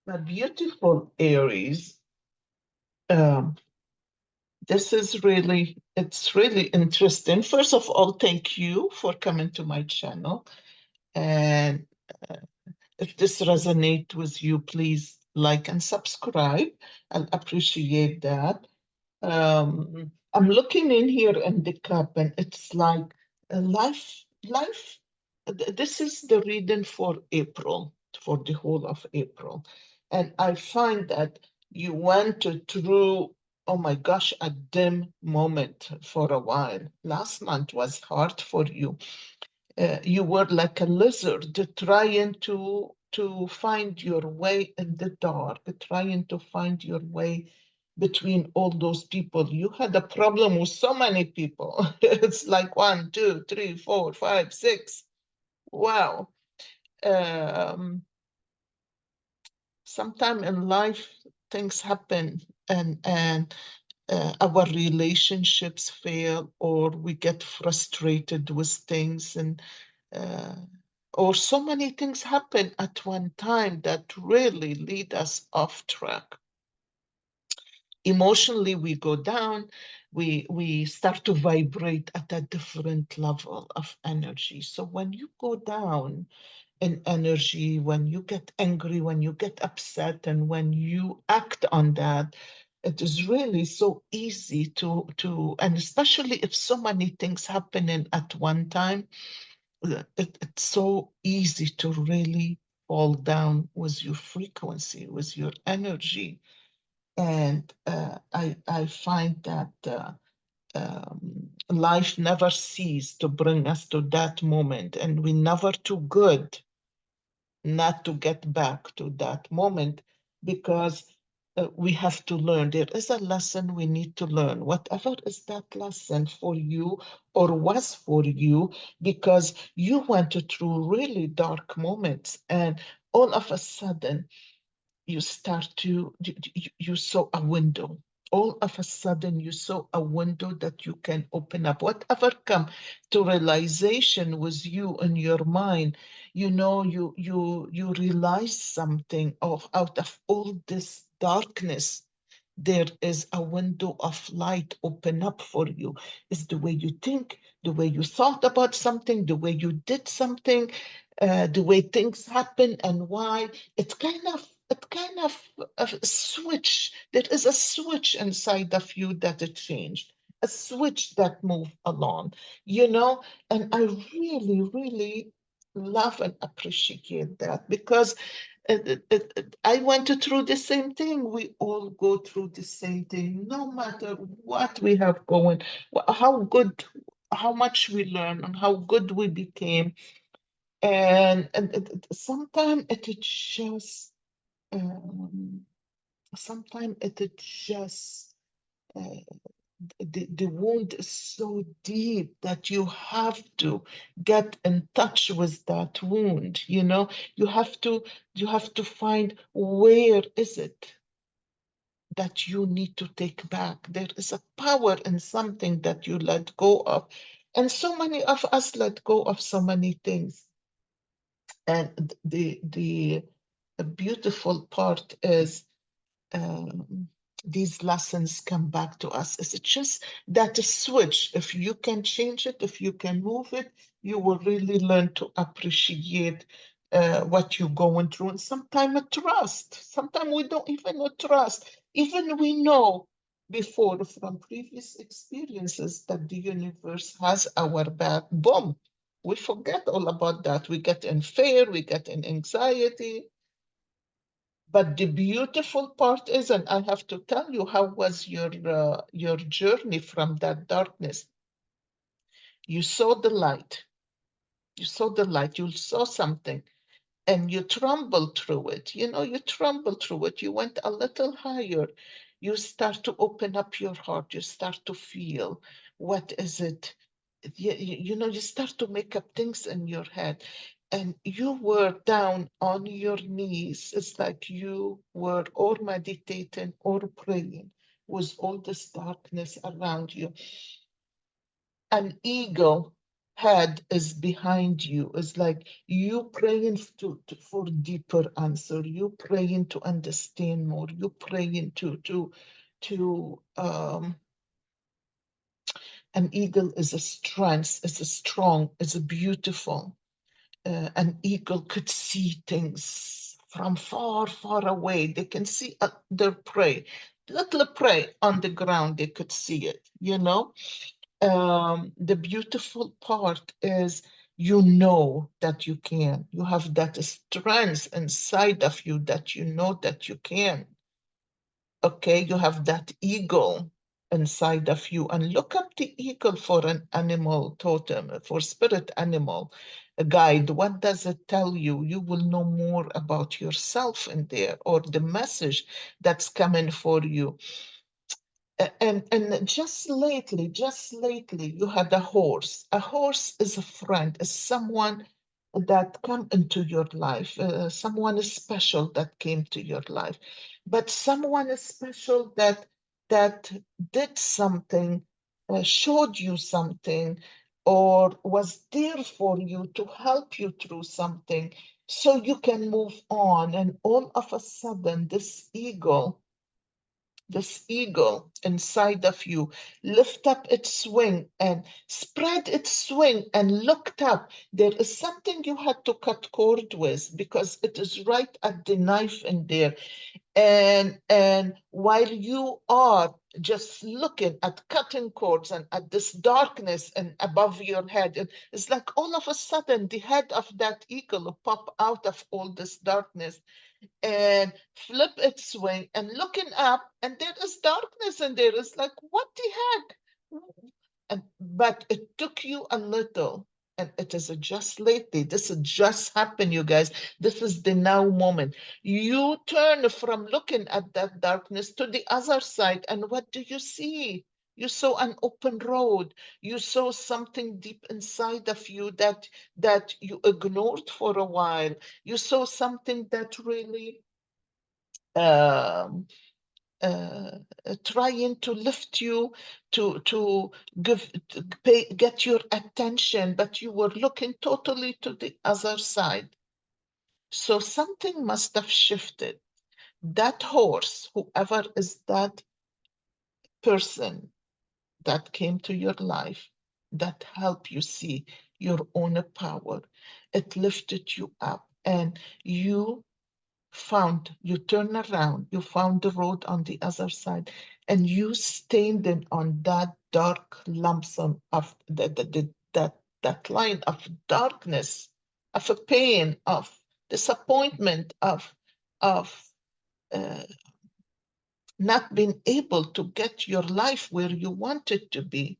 My beautiful Aries, um, this is it's really interesting. First of all, thank you for coming to my channel. And uh, if this resonates with you, please like and subscribe. I'll appreciate that. I'm looking in here in the cup, and it's like life. This is the reading for April, for the whole of April. And I find that you went through, oh my gosh, a dim moment for a while. Last month was hard for you. You were like a lizard trying to find your way in the dark, trying to find your way between all those people. You had a problem with so many people. It's like one, two, three, four, five, six. Wow. Um, Sometime in life things happen, and our relationships fail, or we get frustrated with things, and uh, or so many things happen at one time that really lead us off track. Emotionally, we go down, we start to vibrate at a different level of energy. So when you go down in energy, when you get angry, when you get upset, and when you act on that, it is really so easy and especially if so many things happening at one time, it's so easy to really fall down with your frequency, with your energy. And I find that life never ceases to bring us to that moment, and we're never too good not to get back to that moment, because we have to learn. There is a lesson we need to learn, whatever is that lesson for you or was for you, because you went through really dark moments, and all of a sudden you start to you saw a window. All of a sudden you saw a window that you can open up. Whatever come to realization with you in your mind, you realize something of out of all this darkness, there is a window of light open up for you. It's the way you think, the way you thought about something, the way you did something, the way things happen, and why. It kind of a switch. There is a switch inside of you that it changed, a switch that moved along, you know. And I really, really love and appreciate that, because I went through the same thing. We all go through the same thing, no matter what we have going, how good, how much we learn, and how good we became. And sometimes it just, um, sometimes it just, uh, the wound is so deep that you have to get in touch with that wound, you know. You have to find, where is it that you need to take back. There is a power in something that you let go of, and so many of us let go of so many things. And the beautiful part is, um, these lessons come back to us. It's just that switch. If you can change it, if you can move it, you will really learn to appreciate what you're going through. And sometimes trust. Sometimes we don't even trust. Even we know before from previous experiences that the universe has our back. Boom. We forget all about that. We get in fear, we get in anxiety, but the beautiful part is, and I have to tell you, how was your journey from that darkness? You saw the light. You saw the light. You saw something, and you trembled through it. You trembled through it. You went a little higher. You start to open up your heart. You start to feel, what is it? You start to make up things in your head, and you were down on your knees. It's like you were or meditating or praying with all this darkness around you. An eagle head is behind you. It's like you praying for deeper answer. You praying to understand more. You praying to an eagle is a strength, is a strong, is a beautiful. An eagle could see things from far, far away. They can see their prey, little prey on the ground. They could see it, you know. The beautiful part is you know that you can. You have that strength inside of you that you know that you can. Okay, you have that eagle inside of you. And look up the eagle for an animal totem, for spirit animal a guide. What does it tell you? You will know more about yourself in there or the message that's coming for you. And just lately, you had a horse. A horse is a friend, is someone that come into your life, someone special that came to your life, but someone special that did something, showed you something, or was there for you to help you through something, so you can move on. And all of a sudden, this eagle inside of you lift up its wing and spread its wing and looked up. There is something you had to cut cord with because it is right at the knife in there. And while you are just looking at cutting cords and at this darkness and above your head, it's like all of a sudden the head of that eagle will pop out of all this darkness and flip its wing and looking up, and there is darkness, and there is like, what the heck? And but it took you a little, and it is just lately. This has just happened, you guys. This is the now moment. You turn from looking at that darkness to the other side, and what do you see? You saw an open road. You saw something deep inside of you that you ignored for a while. You saw something that really um, uh, trying to lift you to give get your attention, but you were looking totally to the other side. So something must have shifted. That horse, whoever is that person that came to your life, that helped you see your own power, it lifted you up, and you turn around, you found the road on the other side, and you standing on that dark lump sum of that line of darkness, of a pain, of disappointment, of uh, not being able to get your life where you want it to be.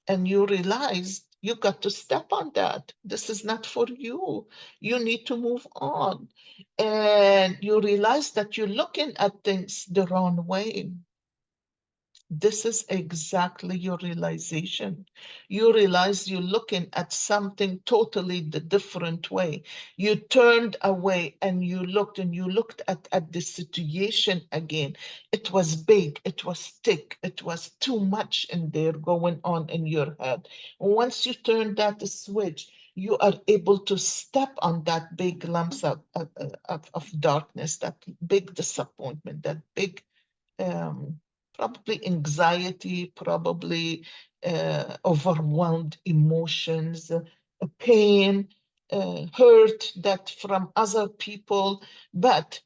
And you realize you got to step on that. This is not for you. You need to move on. And you realize that you're looking at things the wrong way. This is exactly your realization. You realize you're looking at something totally the different way. You turned away and you looked at the situation again. It was big, it was thick, it was too much in there going on in your head. Once you turn that switch, you are able to step on that big lumps of darkness, that big disappointment, that big um, probably anxiety, probably overwhelmed emotions, pain, hurt that from other people. But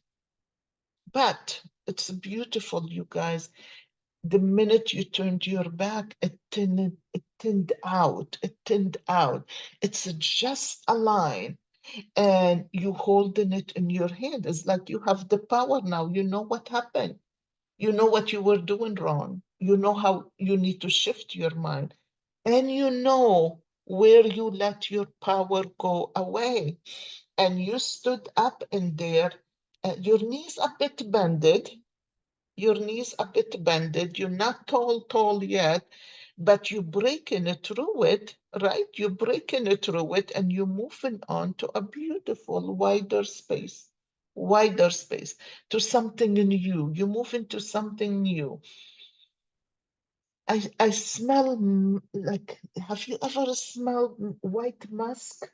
but it's beautiful, you guys. The minute you turned your back, it thinned out. It's just a line, and you holding it in your hand. It's like you have the power now. You know what happened. You know what you were doing wrong. You know how you need to shift your mind. And you know where you let your power go away. And you stood up in there, your knees a bit bended, your knees a bit bended. You're not tall yet, but you're breaking it through it, right? You're breaking it through it, and you're moving on to a beautiful, wider space, to something new. You move into something new. I smell like, have you ever smelled white musk?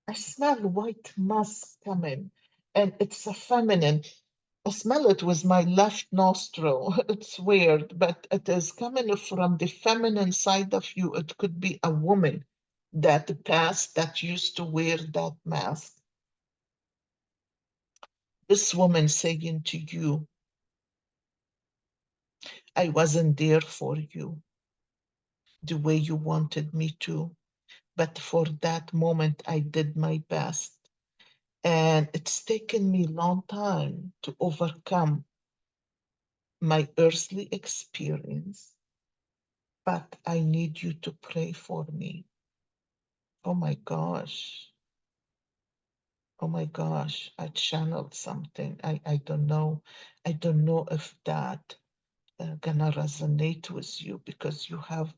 I smell white musk coming, and it's a feminine. I smell it with my left nostril. It's weird, but it is coming from the feminine side of you. It could be a woman that passed that used to wear that mask. This woman saying to you, I wasn't there for you the way you wanted me to, but for that moment, I did my best. And it's taken me a long time to overcome my earthly experience, but I need you to pray for me. Oh my gosh. Oh my gosh. I channeled something. I don't know. I don't know if that gonna resonate with you because you have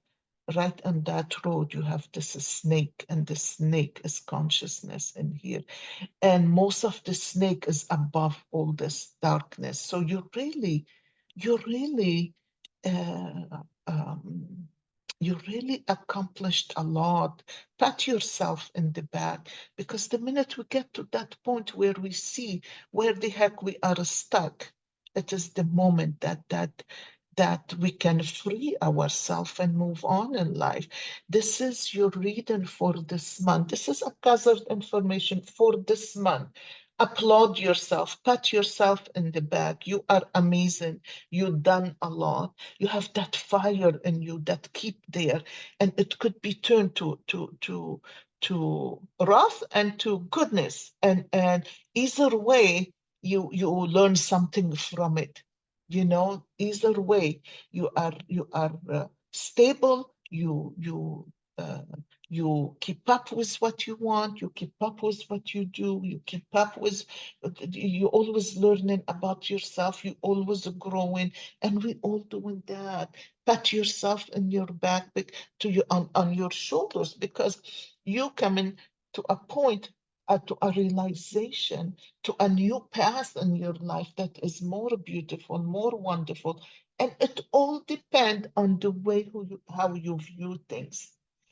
right on that road, you have this snake, and the snake is consciousness in here. And most of the snake is above all this darkness. So you really uh, um, you really accomplished a lot. Pat yourself in the back, because the minute we get to that point where we see where the heck we are stuck, it is the moment that we can free ourselves and move on in life. This is your reading for this month. This is a gathered information for this month. Applaud yourself, pat yourself in the back. You are amazing. You've done a lot. You have that fire in you that keep there, and it could be turned to wrath and to goodness. And either way, you learn something from it. Either way, you are stable. Uh, you keep up with what you want. You keep up with what you do. You keep up with. You always learning about yourself. You always growing, and we all doing that. Pat yourself in your back, to you on your shoulders, because you coming to a point, to a realization, to a new path in your life that is more beautiful, more wonderful. And it all depends on the way how you view things.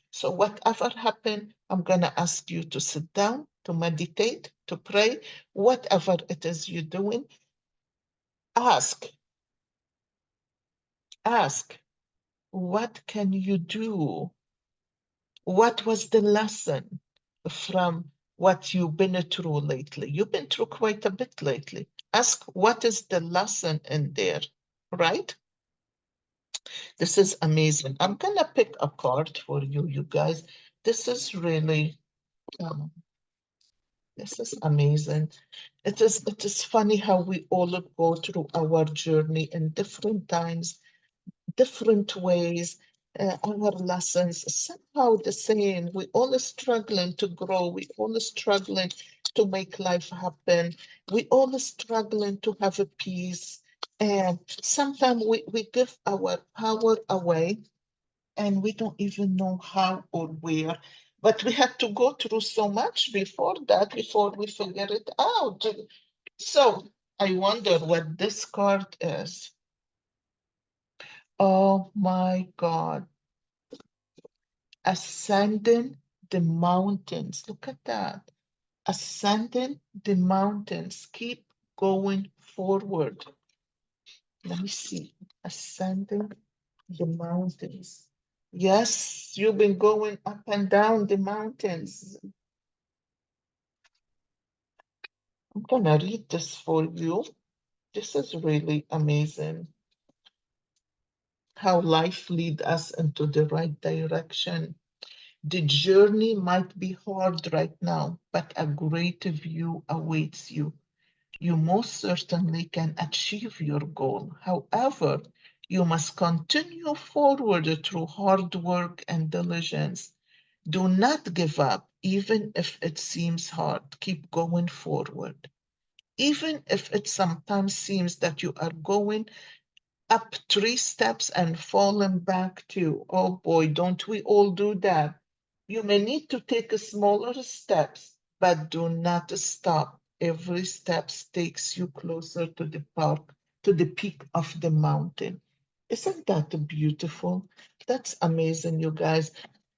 So whatever happened, I'm going to ask you to sit down, to meditate, to pray, whatever it is you're doing. Ask, ask, what can you do? What was the lesson from what you've been through lately? You've been through quite a bit lately. Ask, what is the lesson in there, right? This is amazing. I'm gonna pick a card for you, you guys. This is really, um, this is amazing. It is funny how we all go through our journey in different times, different ways, our lessons somehow the same. We all struggling to grow. We all struggling to make life happen. We all struggling to have a peace. And sometimes we give our power away, and we don't even know how or where. But we had to go through so much before that, before we figure it out. So I wonder what this card is. Oh my God. Ascending the mountains. Look at that. Ascending the mountains. Keep going forward. Let me see. Ascending the mountains. Yes, you've been going up and down the mountains. I'm gonna read this for you. This is really amazing how life lead us into the right direction. The journey might be hard right now, but a great view awaits you. You most certainly can achieve your goal. However, you must continue forward through hard work and diligence. Do not give up, even if it seems hard. Keep going forward. Even if it sometimes seems that you are going up 3 steps and falling back 2. Oh boy, don't we all do that? You may need to take a smaller steps, but do not stop. Every step takes you closer to the park, to the peak of the mountain. Isn't that beautiful? That's amazing, you guys.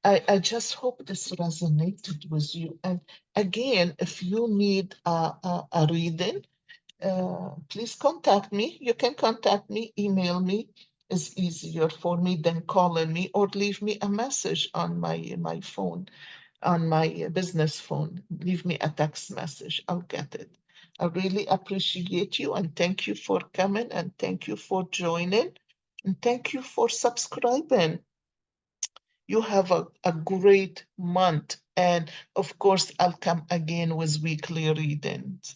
I just hope this resonated with you. And again, if you need a reading, please contact me. You can contact me, email me is easier for me than calling me, or leave me a message on my phone, on my business phone. Leave me a text message. I'll get it. I really appreciate you and thank you for coming and thank you for joining and thank you for subscribing. You have a great month. And of course, I'll come again with weekly readings.